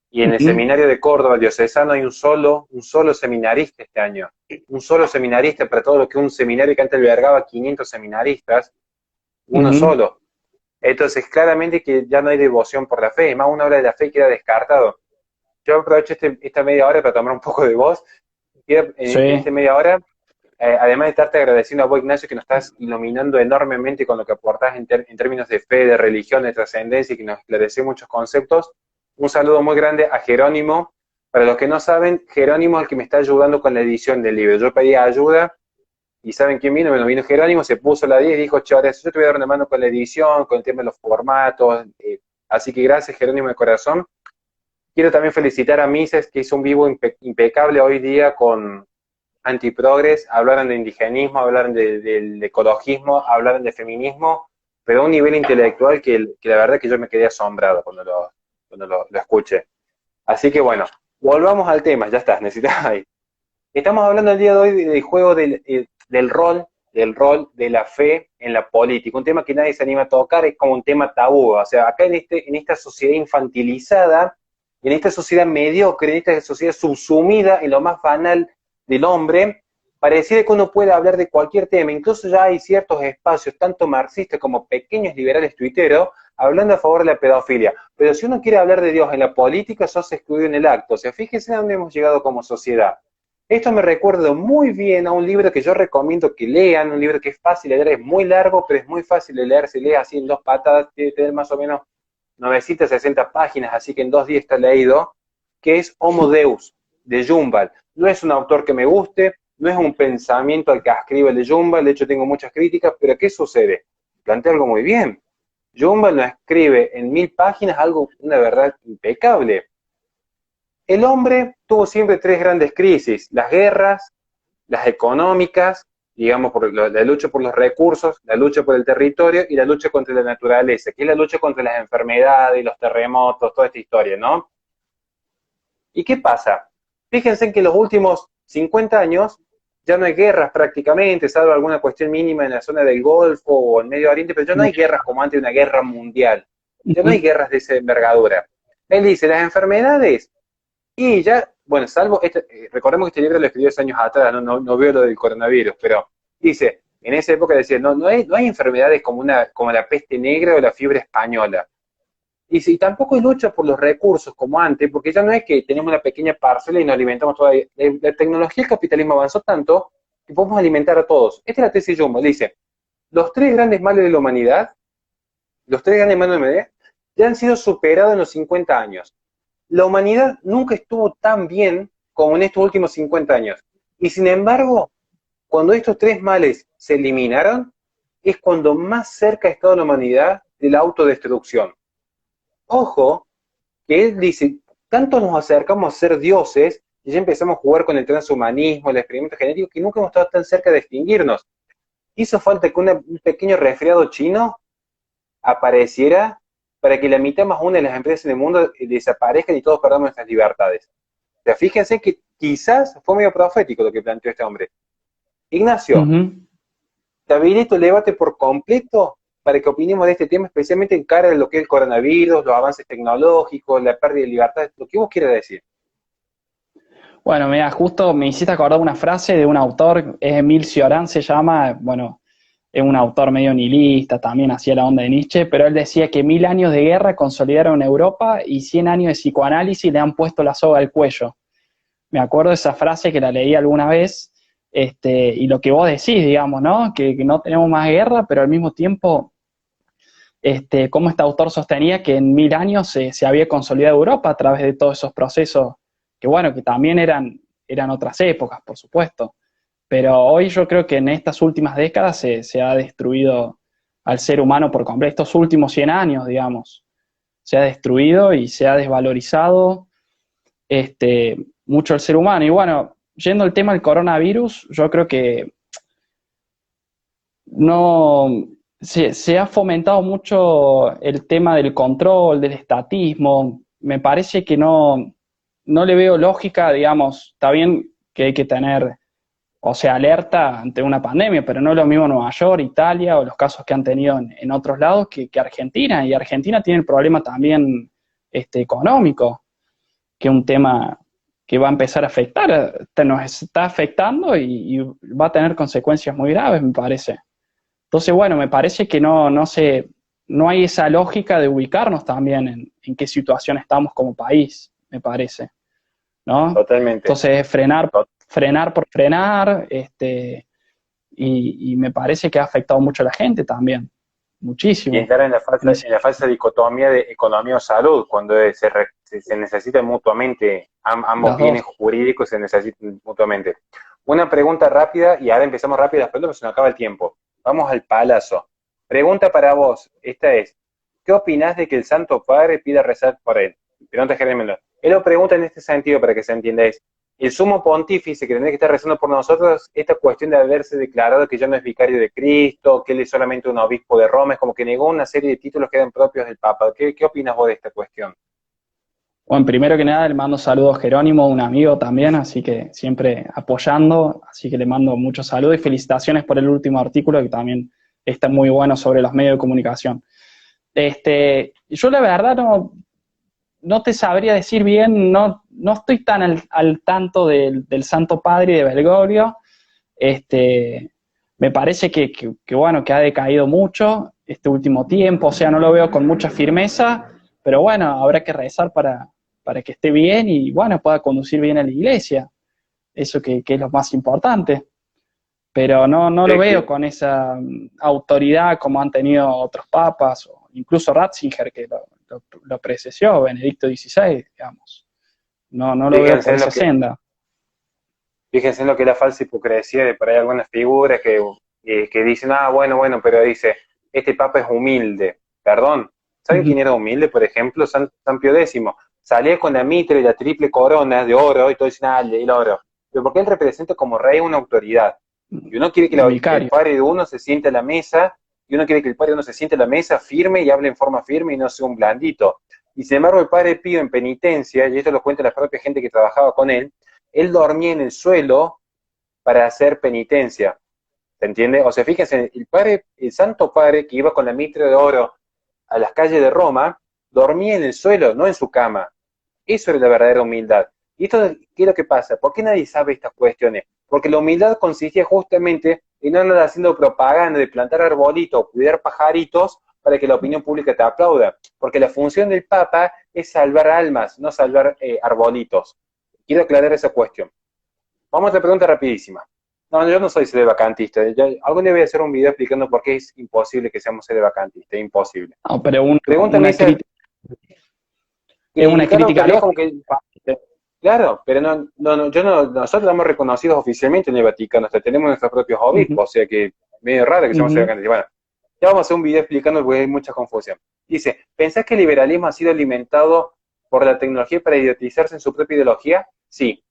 Y en el ujú, seminario de Córdoba, diocesano, hay un solo seminarista este año. Un solo seminarista para todo lo que un seminario que antes albergaba 500 seminaristas, uno ujú. solo. Entonces, claramente que ya no hay devoción por la fe. Es más, una hora de la fe queda descartado. Yo aprovecho esta media hora para tomar un poco de voz. Quiero, en esta Sí, media hora, además de estarte agradeciendo a vos, Ignacio, que nos estás iluminando enormemente con lo que aportás en términos de fe, de religión, de trascendencia, y que nos esclareció muchos conceptos, un saludo muy grande a Jerónimo. Para los que no saben, Jerónimo es el que me está ayudando con la edición del libro. Yo pedí ayuda y ¿saben quién vino? Me lo vino Jerónimo, se puso la 10 y dijo, che, ahora yo te voy a dar una mano con la edición, con el tema de los formatos. Así que gracias, Jerónimo, de corazón. Quiero también felicitar a Mises, que hizo un vivo impecable hoy día con Antiprogres. Hablaron de indigenismo, hablaron del ecologismo, hablaron de feminismo, pero a un nivel intelectual que la verdad que yo me quedé asombrado cuando lo escuché. Así que bueno, volvamos al tema, ya está, necesitaba ahí. Estamos hablando el día de hoy del juego del rol de la fe en la política, un tema que nadie se anima a tocar, es como un tema tabú. O sea, acá en esta sociedad infantilizada, en esta sociedad mediocre, en esta sociedad subsumida en lo más banal del hombre, pareciera que uno puede hablar de cualquier tema. Incluso ya hay ciertos espacios, tanto marxistas como pequeños liberales tuiteros, hablando a favor de la pedofilia. Pero si uno quiere hablar de Dios en la política, sos excluido en el acto. O sea, fíjense a dónde hemos llegado como sociedad. Esto me recuerda muy bien a un libro que yo recomiendo que lean, un libro que es fácil de leer, es muy largo, pero es muy fácil de leer, se lee así en 2 patadas, tiene que tener más o menos 960 páginas, así que en 2 días está leído, que es Homo Deus, de Yuval. No es un autor que me guste, no es un pensamiento al que ascribe de Yuval, de hecho tengo muchas críticas, pero ¿qué sucede? Plantea algo muy bien. Yuval nos escribe en 1000 páginas algo, una verdad impecable. El hombre tuvo siempre 3 grandes crisis: las guerras, las económicas, digamos, por la lucha por los recursos, la lucha por el territorio y la lucha contra la naturaleza, que es la lucha contra las enfermedades, los terremotos, toda esta historia, ¿no? ¿Y qué pasa? Fíjense que en los últimos 50 años ya no hay guerras prácticamente, salvo alguna cuestión mínima en la zona del Golfo o en Medio Oriente, pero ya no hay guerras como antes de una guerra mundial. Ya no hay guerras de esa envergadura. Él dice, las enfermedades, y ya, bueno, salvo, recordemos que este libro lo escribió hace años atrás, no veo lo del coronavirus, pero dice, en esa época decía, no hay enfermedades como la peste negra o la fiebre española. Y si tampoco hay lucha por los recursos como antes, porque ya no es que tenemos una pequeña parcela y nos alimentamos todavía. La tecnología y el capitalismo avanzó tanto que podemos alimentar a todos. Esta es la tesis de Jumbo, dice, los 3 grandes males de la humanidad, los 3 grandes males de la humanidad, ya han sido superados en los 50 años. La humanidad nunca estuvo tan bien como en estos últimos 50 años. Y sin embargo, cuando estos 3 males se eliminaron, es cuando más cerca ha estado la humanidad de la autodestrucción. Ojo, que él dice, tanto nos acercamos a ser dioses, y ya empezamos a jugar con el transhumanismo, el experimento genético, que nunca hemos estado tan cerca de extinguirnos. Hizo falta que un pequeño resfriado chino apareciera para que la mitad más una de las empresas en el mundo desaparezcan y todos perdamos nuestras libertades. O sea, fíjense que quizás fue medio profético lo que planteó este hombre. Ignacio, te habilito el debate por completo para que opinemos de este tema, especialmente en cara de lo que es el coronavirus, los avances tecnológicos, la pérdida de libertad, lo que vos quieras decir. Bueno, mira, justo me hiciste acordar una frase de un autor, es Emile Cioran, se llama, bueno, es un autor medio nihilista, también hacía la onda de Nietzsche, pero él decía que 1000 años de guerra consolidaron Europa y 100 años de psicoanálisis le han puesto la soga al cuello. Me acuerdo de esa frase que la leí alguna vez, y lo que vos decís, digamos, ¿no? Que no tenemos más guerra, pero al mismo tiempo, como este autor sostenía que en 1000 años se había consolidado Europa a través de todos esos procesos, que bueno, que también eran otras épocas, por supuesto. Pero hoy yo creo que en estas últimas décadas se ha destruido al ser humano por completo. Estos últimos 100 años, digamos, se ha destruido y se ha desvalorizado mucho el ser humano. Y bueno, yendo al tema del coronavirus, yo creo que no se ha fomentado mucho el tema del control, del estatismo. Me parece que no le veo lógica, digamos, está bien que hay que tener, o sea, alerta ante una pandemia, pero no es lo mismo Nueva York, Italia o los casos que han tenido en otros lados que Argentina. Y Argentina tiene el problema también económico, que es un tema que va a empezar a afectar, nos está afectando y va a tener consecuencias muy graves, me parece. Entonces, bueno, me parece que no hay esa lógica de ubicarnos también en qué situación estamos como país, me parece, ¿no? Totalmente. Entonces, frenar por frenar, y me parece que ha afectado mucho a la gente también, muchísimo. Y entrar en la falsa dicotomía de economía o salud, cuando se necesitan mutuamente, ambos bienes jurídicos se necesitan mutuamente. Una pregunta rápida, y ahora empezamos rápido, después porque se nos acaba el tiempo. Vamos al palazo. Pregunta para vos, esta es, ¿qué opinás de que el Santo Padre pida rezar por él? Pregunta Jeremelo. Él lo pregunta en este sentido para que se entienda, es, el sumo pontífice que tendría que estar rezando por nosotros, esta cuestión de haberse declarado que ya no es vicario de Cristo, que él es solamente un obispo de Roma, es como que negó una serie de títulos que eran propios del Papa. ¿Qué opinas vos de esta cuestión? Bueno, primero que nada le mando saludos a Jerónimo, un amigo también, así que siempre apoyando, así que le mando muchos saludos y felicitaciones por el último artículo que también está muy bueno sobre los medios de comunicación. Yo la verdad no te sabría decir bien, no estoy tan al tanto del Santo Padre y de Bergoglio. Me parece que bueno, que ha decaído mucho este último tiempo, o sea, no lo veo con mucha firmeza, pero bueno, habrá que rezar para que esté bien y bueno, pueda conducir bien a la iglesia. eso que es lo más importante. Pero no lo veo con esa autoridad como han tenido otros papas, o incluso Ratzinger, que lo precesió, Benedicto XVI, digamos. No lo veo Fíjense por en lo esa que, senda. fíjense en lo que es la falsa hipocresía de por ahí algunas figuras que dicen, ah, bueno, pero dice, este papa es humilde. Perdón, ¿saben Ujú. quién era humilde, por ejemplo? San Pío X. Salía con la mitra y la triple corona de oro y todos dicen, ah, el oro. Pero porque él representa como rey una autoridad. Y uno quiere El que el vicario. padre de uno se siente a la mesa, y uno quiere que el padre de uno se siente a la mesa firme y hable en forma firme y no sea un blandito. Y sin embargo, el padre Pío en penitencia, y esto lo cuenta la propia gente que trabajaba con él dormía en el suelo para hacer penitencia. ¿Se entiende? O sea, fíjense, el santo padre que iba con la mitra de oro a las calles de Roma, dormía en el suelo, no en su cama. Eso era la verdadera humildad. ¿Y esto qué es lo que pasa? ¿Por qué nadie sabe estas cuestiones? Porque la humildad consistía justamente en no andar haciendo propaganda de plantar arbolitos o cuidar pajaritos para que la opinión pública te aplauda. Porque la función del Papa es salvar almas, no salvar arbolitos. Quiero aclarar esa cuestión. Vamos a otra pregunta rapidísima. No, yo no soy sedevacantista. Algún día voy a hacer un video explicando por qué es imposible que seamos sedevacantistas. Es imposible. No, pero Pregúntame esa, es una criticar la crítica autoridad como lógica. que, claro, pero nosotros estamos reconocidos oficialmente en el Vaticano, hasta tenemos nuestros propios Ujú, obispos, o sea que medio raro que seamos ujú. sedevacantistas. Bueno, ya vamos a hacer un video explicando porque hay mucha confusión. Dice, ¿pensás que el liberalismo ha sido alimentado por la tecnología para idiotizarse en su propia ideología? Sí,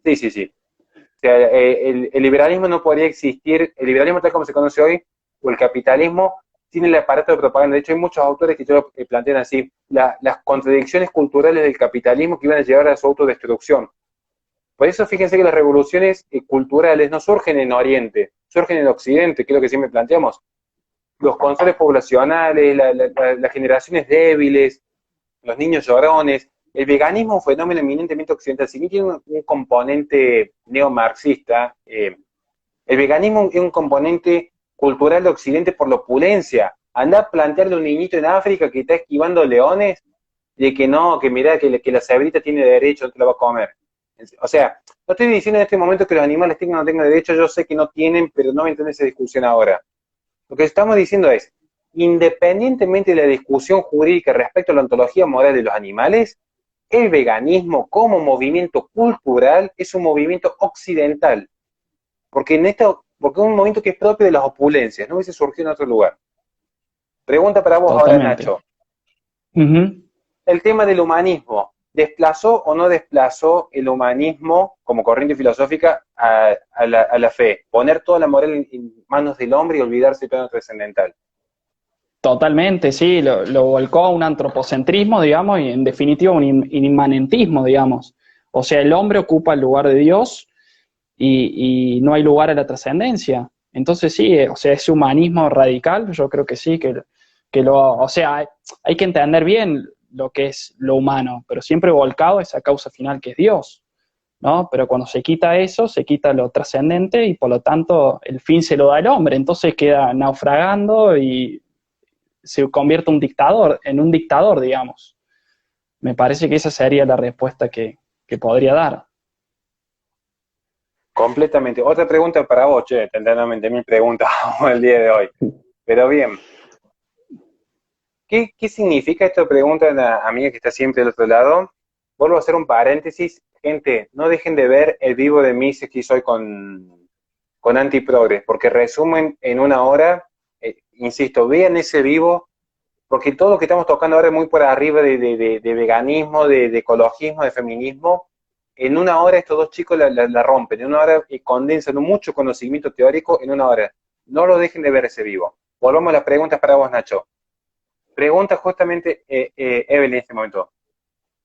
sí. O sea, el liberalismo no podría existir, el liberalismo tal como se conoce hoy, o el capitalismo, tiene el aparato de propaganda. De hecho, hay muchos autores que lo plantean así, las contradicciones culturales del capitalismo que iban a llevar a su autodestrucción. Por eso fíjense que las revoluciones culturales no surgen en Oriente, surgen en Occidente, que es lo que siempre planteamos. Los controles poblacionales, las generaciones débiles, los niños llorones. El veganismo es un fenómeno eminentemente occidental. Si bien tiene un componente neomarxista, el veganismo es un componente cultural de Occidente por la opulencia. Anda a plantearle a un niñito en África que está esquivando leones, de que no, que mira, que la cebrita tiene derecho, no te la va a comer. O sea, no estoy diciendo en este momento que los animales tengan o no tengan derecho, yo sé que no tienen, pero no me entiendo esa discusión ahora. Lo que estamos diciendo es, independientemente de la discusión jurídica respecto a la ontología moral de los animales, el veganismo como movimiento cultural es un movimiento occidental, porque es un movimiento que es propio de las opulencias, no hubiese surgido en otro lugar. Pregunta para vos ahora, Totalmente. Nacho. Ujú. El tema del humanismo, ¿desplazó o no desplazó el humanismo como corriente filosófica a la fe? Poner toda la moral en manos del hombre y olvidarse del plano trascendental. Totalmente, sí, lo volcó a un antropocentrismo, digamos, y en definitiva un inmanentismo, digamos. O sea, el hombre ocupa el lugar de Dios y no hay lugar a la trascendencia. Entonces sí, o sea, ese humanismo radical, yo creo que sí, o sea, hay que entender bien lo que es lo humano, pero siempre volcado a esa causa final que es Dios, ¿no? Pero cuando se quita eso, se quita lo trascendente y por lo tanto el fin se lo da el hombre, entonces queda naufragando y se convierte en un dictador, digamos. Me parece que esa sería la respuesta que podría dar. Completamente. Otra pregunta para vos, che, tendrán 20.000 preguntas el día de hoy. Pero bien, ¿qué significa esta pregunta de la amiga que está siempre del otro lado? Vuelvo a hacer un paréntesis. Gente, no dejen de ver el vivo de Mises que hizo hoy con Antiprogres, porque resumen en una hora, insisto, vean ese vivo, porque todo lo que estamos tocando ahora es muy por arriba de veganismo, de ecologismo, de feminismo. En una hora estos dos chicos la rompen, en una hora condensan mucho conocimiento teórico en una hora. No lo dejen de ver ese vivo. Volvamos a las preguntas para vos, Nacho. Pregunta justamente Evelyn en este momento.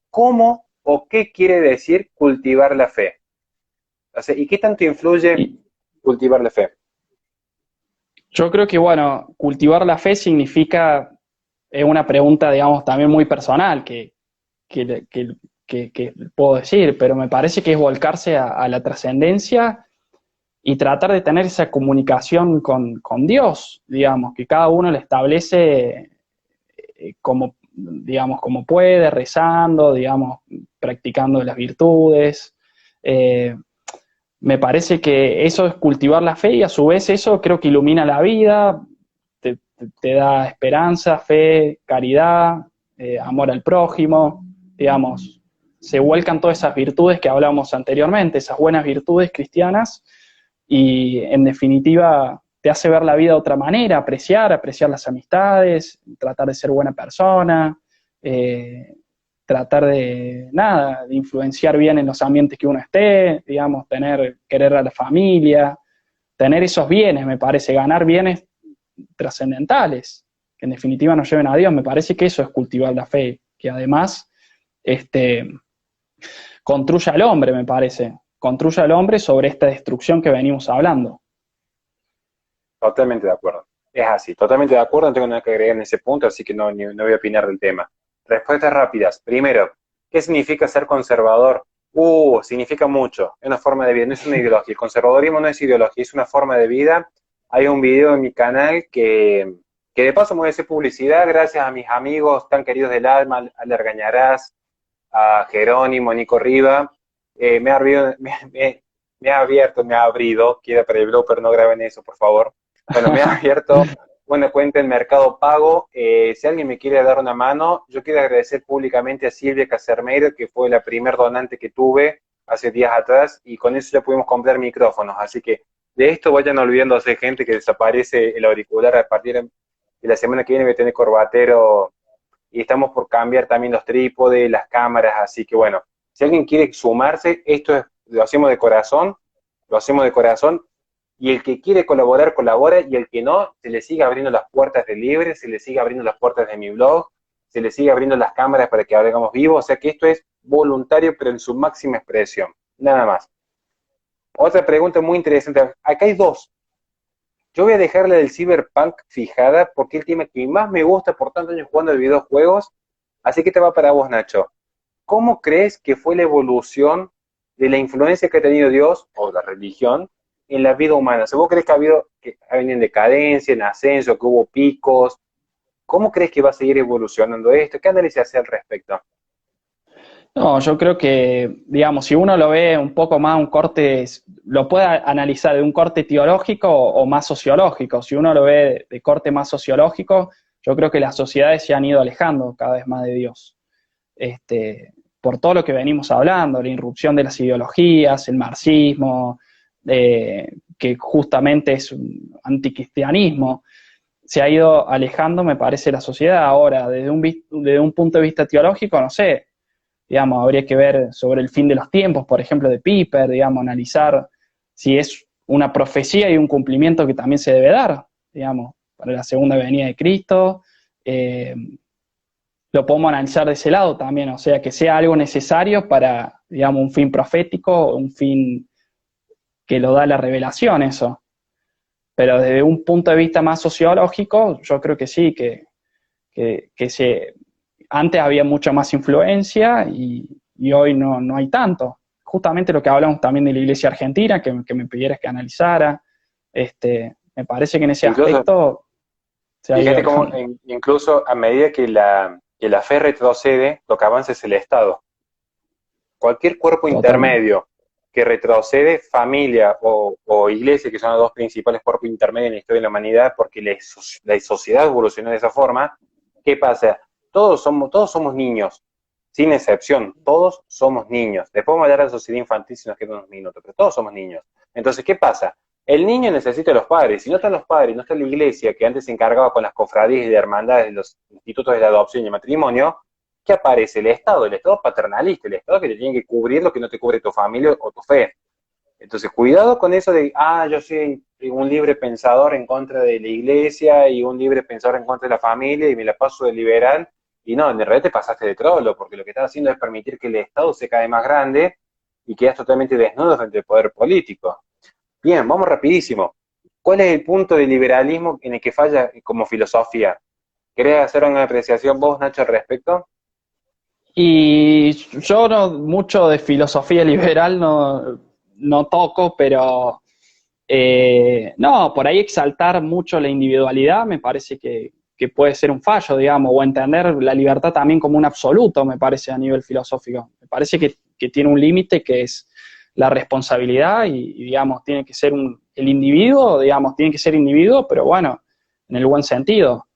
¿Cómo o qué quiere decir cultivar la fe? O sea, ¿y qué tanto influye Y cultivar la fe? yo creo que, bueno, cultivar la fe significa, es una pregunta, digamos, también muy personal que, que, que puedo decir, pero me parece que es volcarse a la trascendencia y tratar de tener esa comunicación con Dios, digamos, que cada uno le establece como, digamos, como puede, rezando, digamos, practicando las virtudes. Me parece que eso es cultivar la fe y a su vez eso creo que ilumina la vida, te da esperanza, fe, caridad, amor al prójimo, digamos, se vuelcan todas esas virtudes que hablábamos anteriormente, esas buenas virtudes cristianas, y en definitiva te hace ver la vida de otra manera, apreciar las amistades, tratar de ser buena persona, eh, tratar de, nada, de influenciar bien en los ambientes que uno esté, digamos, querer a la familia, tener esos bienes, me parece, ganar bienes trascendentales, que en definitiva nos lleven a Dios. Me parece que eso es cultivar la fe, que además este, construye al hombre, me parece, construye al hombre sobre esta destrucción que venimos hablando. Totalmente de acuerdo. Es así, totalmente de acuerdo, no tengo nada que agregar en ese punto, así que no voy a opinar del tema. Respuestas rápidas. Primero, ¿qué significa ser conservador? Significa mucho. Es una forma de vida, no es una ideología. El conservadorismo no es ideología, es una forma de vida. Hay un video en mi canal que de paso me voy a hacer publicidad gracias a mis amigos tan queridos del alma, Ale Argañarás, a Jerónimo, Nico Riva. Me ha abrido, queda para el blog, pero no graben eso, por favor. Bueno, me ha abierto una cuenta en Mercado Pago. Si alguien me quiere dar una mano, yo quiero agradecer públicamente a Silvia Casermeiro, que fue la primer donante que tuve hace días atrás, y con eso ya pudimos comprar micrófonos. Así que de esto vayan olvidándose, gente, que desaparece el auricular a partir de la semana que viene. Voy a tener corbatero y estamos por cambiar también los trípodes, las cámaras. Así que bueno, si alguien quiere sumarse, lo hacemos de corazón, lo hacemos de corazón. Y el que quiere colaborar, colabora, y el que no, se le sigue abriendo las puertas de Libre, se le sigue abriendo las puertas de mi blog, se le sigue abriendo las cámaras para que hablemos vivo. O sea que esto es voluntario, pero en su máxima expresión. Nada más. Otra pregunta muy interesante. Acá hay dos. Yo voy a dejar la del Cyberpunk fijada porque es el tema que más me gusta por tantos años jugando de videojuegos. Así que te va para vos, Nacho. ¿Cómo crees que fue la evolución de la influencia que ha tenido Dios o la religión en la vida humana? O sea, ¿vos crees que ha venido en decadencia, en ascenso, que hubo picos? ¿Cómo crees que va a seguir evolucionando esto? ¿Qué análisis hace al respecto? No, yo creo que, digamos, si uno lo ve un poco más, un corte, lo puede analizar de un corte teológico o más sociológico. Si uno lo ve de corte más sociológico, yo creo que las sociedades se han ido alejando cada vez más de Dios. Por todo lo que venimos hablando, la irrupción de las ideologías, el marxismo, que justamente es un anticristianismo, se ha ido alejando, me parece, la sociedad. Ahora, desde un punto de vista teológico, no sé, digamos, habría que ver sobre el fin de los tiempos, por ejemplo, de Piper, digamos, analizar si es una profecía y un cumplimiento que también se debe dar, digamos, para la segunda venida de Cristo. Lo podemos analizar de ese lado también, o sea, que sea algo necesario para, digamos, un fin profético, un fin que lo da la revelación, eso. Pero desde un punto de vista más sociológico, yo creo que sí, antes había mucha más influencia y hoy no hay tanto. Justamente lo que hablamos también de la Iglesia Argentina, que me pidieras que analizara, me parece que en ese aspecto se ha ido Fíjate cómo alejando. incluso a medida que la fe retrocede, lo que avanza es el Estado. Cualquier cuerpo Totalmente. intermedio que retrocede, familia o iglesia, que son los dos principales cuerpos intermedios en la historia de la humanidad, porque la sociedad evolucionó de esa forma. ¿Qué pasa? Todos somos niños, sin excepción, todos somos niños. Después vamos a hablar de la sociedad infantil si nos quedan unos minutos, pero todos somos niños. Entonces, ¿qué pasa? El niño necesita a los padres. Si no están los padres, no está la iglesia, que antes se encargaba con las cofradías y de hermandades de los institutos de la adopción y el matrimonio, ¿qué aparece? El Estado paternalista, el Estado que te tiene que cubrir lo que no te cubre tu familia o tu fe. Entonces, cuidado con eso de, yo soy un libre pensador en contra de la iglesia y un libre pensador en contra de la familia y me la paso de liberal. Y no, en realidad te pasaste de trolo, porque lo que estás haciendo es permitir que el Estado se cae más grande y quedas totalmente desnudo frente al poder político. Bien, vamos rapidísimo. ¿Cuál es el punto del liberalismo en el que falla como filosofía? ¿Querés hacer una apreciación vos, Nacho, al respecto? Y yo no mucho de filosofía liberal no toco, pero no, por ahí exaltar mucho la individualidad me parece que puede ser un fallo, digamos, o entender la libertad también como un absoluto, me parece, a nivel filosófico. Me parece que tiene un límite que es la responsabilidad digamos, tiene que ser el individuo, digamos, tiene que ser individuo, pero bueno, en el buen sentido.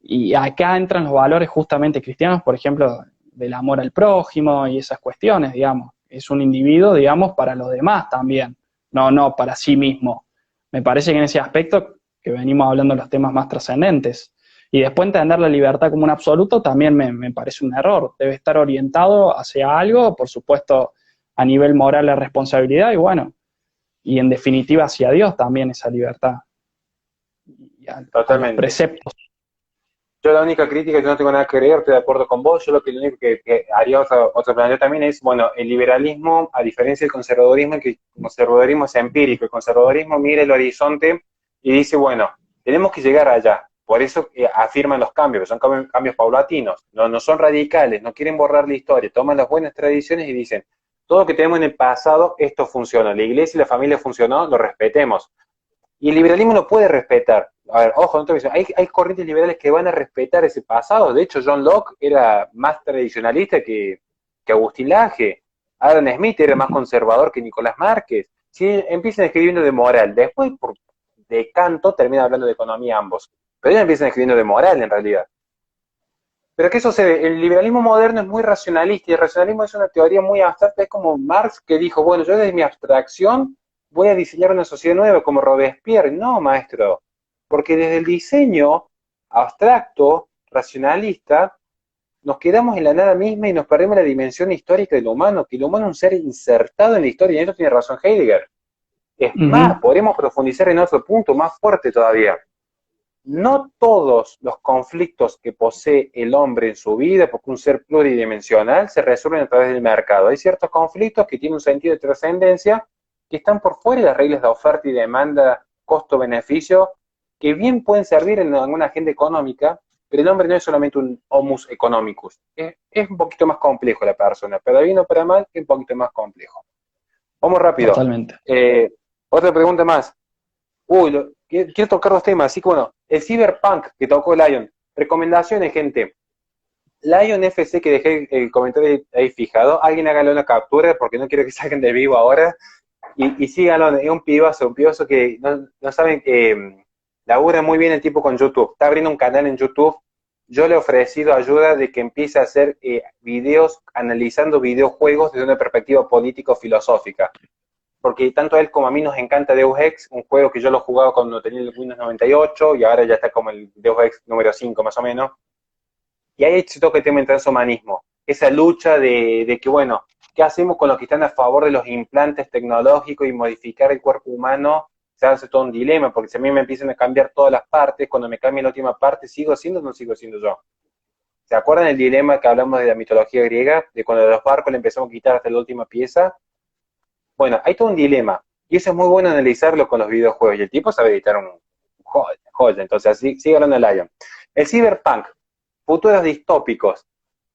Y acá entran los valores justamente cristianos, por ejemplo, del amor al prójimo y esas cuestiones, digamos. Es un individuo, digamos, para los demás también, no para sí mismo. Me parece que en ese aspecto, que venimos hablando de los temas más trascendentes, y después entender la libertad como un absoluto también me parece un error. Debe estar orientado hacia algo, por supuesto, a nivel moral la responsabilidad, y bueno, y en definitiva hacia Dios también esa libertad, y a los Totalmente. preceptos. Yo la única crítica, yo no tengo nada que agregar, estoy de acuerdo con vos, yo lo único que haría otro planteo también es, bueno, el liberalismo, a diferencia del conservadurismo, que el conservadurismo es empírico, el conservadurismo mira el horizonte y dice, bueno, tenemos que llegar allá, por eso afirman los cambios, que son cambios paulatinos, no son radicales, no quieren borrar la historia, toman las buenas tradiciones y dicen, todo lo que tenemos en el pasado, esto funcionó, la iglesia y la familia funcionó, lo respetemos. Y el liberalismo no puede respetar. A ver, ojo, no te hay corrientes liberales que van a respetar ese pasado. De hecho, John Locke era más tradicionalista que Agustín Laje. Adam Smith era más conservador que Nicolás Márquez. Si empiezan escribiendo de moral, después por de canto terminan hablando de economía ambos. Pero ellos empiezan escribiendo de moral en realidad. Pero ¿qué sucede? El liberalismo moderno es muy racionalista y el racionalismo es una teoría muy abstracta. Es como Marx que dijo, bueno, yo desde mi abstracción voy a diseñar una sociedad nueva como Robespierre. No, maestro, porque desde el diseño abstracto, racionalista, nos quedamos en la nada misma y nos perdemos la dimensión histórica del humano, que el humano es un ser insertado en la historia, y en esto tiene razón Heidegger. Es más, Ujú. podremos profundizar en otro punto más fuerte todavía. No todos los conflictos que posee el hombre en su vida, porque un ser pluridimensional, se resuelven a través del mercado. Hay ciertos conflictos que tienen un sentido de trascendencia, que están por fuera de las reglas de oferta y demanda, costo-beneficio, que bien pueden servir en alguna agenda económica, pero el hombre no es solamente un homus economicus. Es un poquito más complejo la persona, para bien o para mal, es un poquito más complejo. Vamos rápido. Totalmente. Otra pregunta más. Quiero tocar dos temas, así que bueno, el Cyberpunk que tocó Lion. Recomendaciones, gente. Lion FC, que dejé el comentario ahí fijado, alguien hágale una captura porque no quiero que salgan de vivo ahora. Y síganlo, es un pibazo que no saben que labura muy bien el tipo con YouTube. Está abriendo un canal en YouTube. Yo le he ofrecido ayuda de que empiece a hacer videos analizando videojuegos desde una perspectiva político-filosófica, porque tanto a él como a mí nos encanta Deus Ex, un juego que yo lo jugaba cuando tenía el Windows 98 y ahora ya está como el Deus Ex número 5 más o menos. Y ahí se toca el tema del transhumanismo, esa lucha de que, bueno, ¿qué hacemos con los que están a favor de los implantes tecnológicos y modificar el cuerpo humano? Se hace todo un dilema, porque si a mí me empiezan a cambiar todas las partes, cuando me cambien la última parte, ¿sigo siendo o no sigo siendo yo? ¿Se acuerdan el dilema que hablamos de la mitología griega? De cuando a los barcos le empezamos a quitar hasta la última pieza. Bueno, hay todo un dilema, y eso es muy bueno analizarlo con los videojuegos, y el tipo sabe editar un joya, entonces así, sigue hablando el Lion. El cyberpunk, futuros distópicos.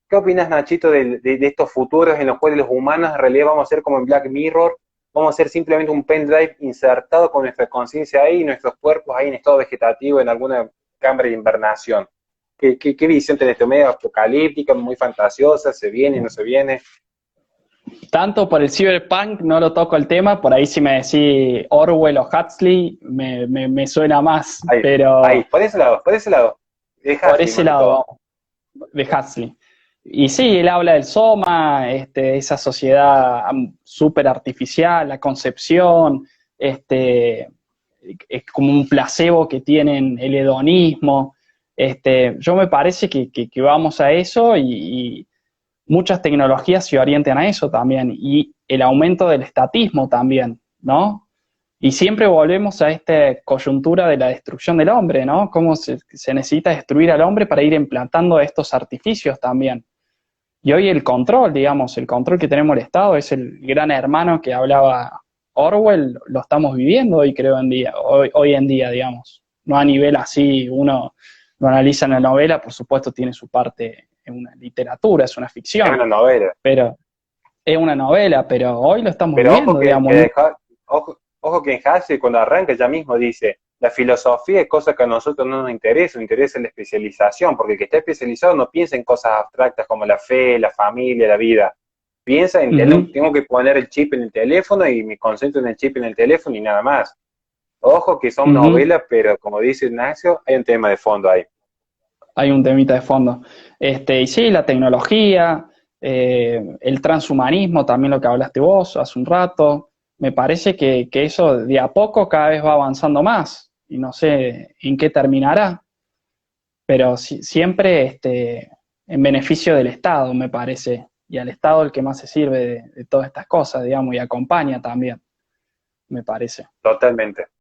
¿Qué opinas, Nachito, de estos futuros en los cuales los humanos en realidad vamos a ser como en Black Mirror, vamos a ser simplemente un pendrive insertado con nuestra conciencia ahí y nuestros cuerpos ahí en estado vegetativo en alguna cámara de invernación? ¿Qué visión tenés? ¿Medio apocalíptica, muy fantasiosa, se viene, no se viene? Tanto por el cyberpunk no lo toco el tema, por ahí si me decís Orwell o Huxley me suena más, Ahí, pero por ese lado. De por Huxley ese más que todo. lado, de Huxley. Y sí, él habla del soma, esa sociedad súper artificial, la concepción, es como un placebo que tienen el hedonismo. Yo me parece que vamos a eso y muchas tecnologías se orientan a eso también, y el aumento del estatismo también, ¿no? Y siempre volvemos a esta coyuntura de la destrucción del hombre, ¿no? Cómo se necesita destruir al hombre para ir implantando estos artificios también. Y hoy el control, digamos, el control que tenemos el Estado es el gran hermano que hablaba Orwell, lo estamos viviendo hoy, creo, hoy en día, digamos. No a nivel así, uno lo analiza en la novela, por supuesto tiene su parte en una literatura, es una Es ficción, una novela. pero es una novela, pero hoy lo estamos Pero ojo viviendo, digamos. ojo que en Huxley cuando arranca ya mismo dice, la filosofía es cosa que a nosotros no nos interesa la especialización, porque el que está especializado no piensa en cosas abstractas como la fe, la familia, la vida. Piensa en, Ujú, tengo que poner el chip en el teléfono y me concentro en el chip en el teléfono y nada más. Ojo que son ujú. novelas, pero como dice Ignacio, hay un tema de fondo ahí. Hay un temita de fondo. Y sí, la tecnología, el transhumanismo, también lo que hablaste vos hace un rato, me parece que eso de a poco cada vez va avanzando más y no sé en qué terminará, pero siempre en beneficio del Estado, me parece, y al Estado el que más se sirve de todas estas cosas, digamos, y acompaña también, me parece. Totalmente.